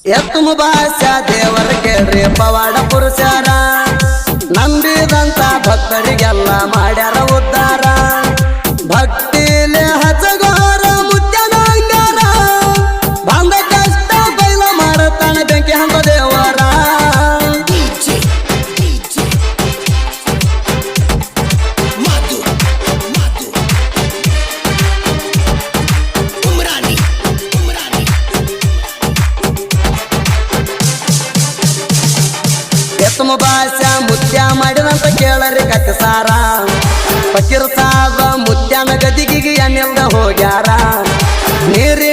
ಎತ್ತಮ ಭಾಷಾ ದೇವರ ಕೇಳ್ರಿ ಪವಾಡ ಪುರುಷರ ನಂಬಿದಂತ ಭಕ್ತರಿಗೆಲ್ಲ ಮಾಡ್ಯಾರ ಉದ್ಧಾರ ಭಕ್ತಿಲೆ ಹಚ್ಚಗೋರ ಮುತ್ಯನ ಅಂಗಾರ ಬಂದ ಕಷ್ಟ ಬೈಲ ಮಾಡತಾನ ಬೆಂಕಿ ಹಂಗ ದೇವರ ಎತ್ತಮ ಭಾಷಾ ಮುತ್ಯ ಮಾಡಿದಂತ ಕೇಳರಿ ಕತ್ತಿಸಾರ ಫಕೀರ್ ಸಾಬ ಮುತ್ಯನ ಗದಿಗಿಗೆ ಎನ್ನೆಲ್ದ ಹೋಗ್ಯಾರ ನೀರಿ